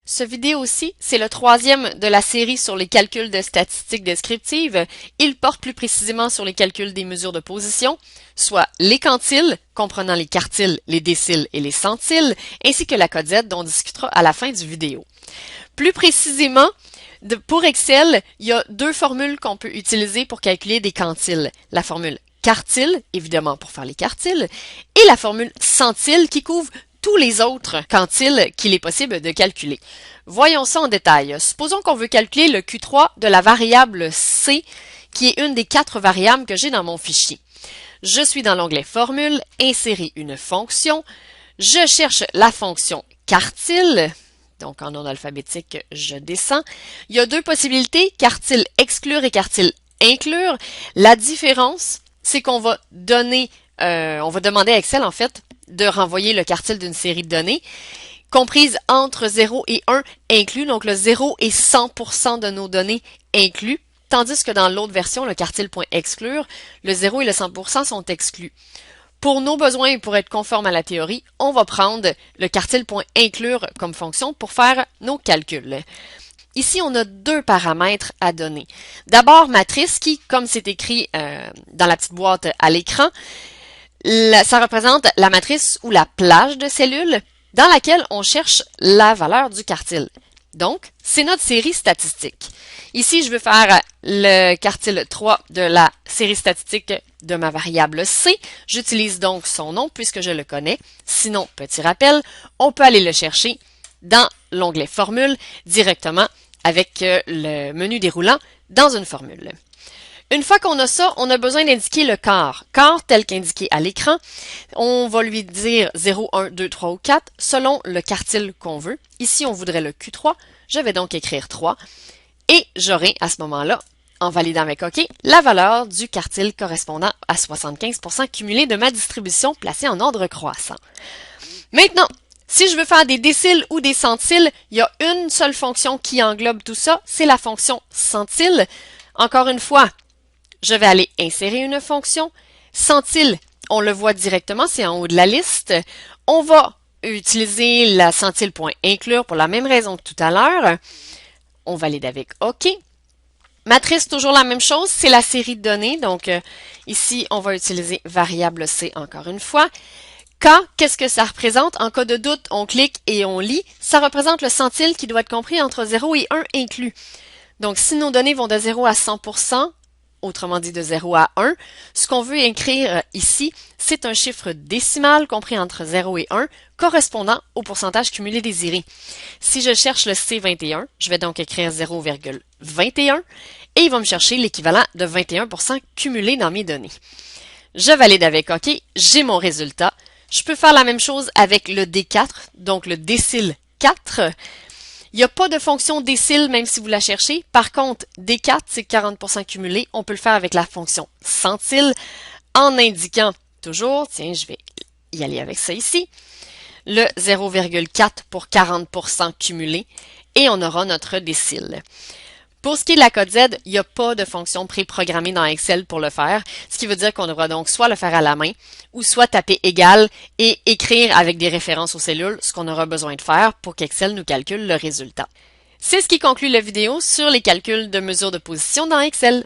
Ce vidéo-ci, c'est le troisième de la série sur les calculs de statistiques descriptives. Il porte plus précisément sur les calculs des mesures de position, soit les quantiles, comprenant les quartiles, les déciles et les centiles, ainsi que la codette dont on discutera à la fin du vidéo. Plus précisément, pour Excel, il y a deux formules qu'on peut utiliser pour calculer des quantiles. La formule quartile, évidemment pour faire les quartiles, et la formule centile qui couvre tous les autres quantiles qu'il est possible de calculer. Voyons ça en détail. Supposons qu'on veut calculer le Q3 de la variable C, qui est une des 4 variables que j'ai dans mon fichier. Je suis dans l'onglet Formule, Insérer une fonction. Je cherche la fonction quartile. Donc, en ordre alphabétique, je descends. Il y a deux possibilités, quartile exclure et quartile inclure. La différence, c'est qu'on va demander à Excel, en fait, de renvoyer le quartile d'une série de données, comprise entre 0 et 1 inclus. Donc, le 0 est 100% de nos données inclus. Tandis que dans l'autre version, le quartile.exclure, le 0 et le 100% sont exclus. Pour nos besoins et pour être conforme à la théorie, on va prendre le quartile.inclure comme fonction pour faire nos calculs. Ici, on a deux paramètres à donner. D'abord, matrice qui, comme c'est écrit dans la petite boîte à l'écran, ça représente la matrice ou la plage de cellules dans laquelle on cherche la valeur du quartile. Donc, c'est notre série statistique. Ici, je veux faire le quartile 3 de la série statistique de ma variable C. J'utilise donc son nom puisque je le connais. Sinon, petit rappel, on peut aller le chercher dans l'onglet Formule directement avec le menu déroulant dans une formule. Une fois qu'on a ça, on a besoin d'indiquer le quart. Quart tel qu'indiqué à l'écran. On va lui dire 0, 1, 2, 3 ou 4 selon le quartile qu'on veut. Ici, on voudrait le Q3. Je vais donc écrire 3. Et j'aurai à ce moment-là, en validant avec OK, la valeur du quartile correspondant à 75% cumulé de ma distribution placée en ordre croissant. Maintenant, si je veux faire des déciles ou des centiles, il y a une seule fonction qui englobe tout ça, c'est la fonction centile. Encore une fois, je vais aller insérer une fonction. Centile, on le voit directement, c'est en haut de la liste. On va utiliser la centile.inclure pour la même raison que tout à l'heure. On valide avec OK. Matrice, toujours la même chose, c'est la série de données. Donc, ici, on va utiliser variable C encore une fois. K, qu'est-ce que ça représente? En cas de doute, on clique et on lit. Ça représente le centile qui doit être compris entre 0 et 1 inclus. Donc, si nos données vont de 0 à 100%, autrement dit de 0 à 1, ce qu'on veut écrire ici, c'est un chiffre décimal compris entre 0 et 1, correspondant au pourcentage cumulé désiré. Si je cherche le C21, je vais donc écrire 0,21 et il va me chercher l'équivalent de 21% cumulé dans mes données. Je valide avec OK, j'ai mon résultat. Je peux faire la même chose avec le D4, donc le décile 4. Il n'y a pas de fonction décile même si vous la cherchez. Par contre, D4, c'est 40% cumulé. On peut le faire avec la fonction centile en indiquant toujours, tiens, je vais y aller avec ça ici, le 0,4 pour 40% cumulé et on aura notre décile. Pour ce qui est de la code Z, il n'y a pas de fonction préprogrammée dans Excel pour le faire, ce qui veut dire qu'on devra donc soit le faire à la main ou soit taper égal et écrire avec des références aux cellules ce qu'on aura besoin de faire pour qu'Excel nous calcule le résultat. C'est ce qui conclut la vidéo sur les calculs de mesures de position dans Excel.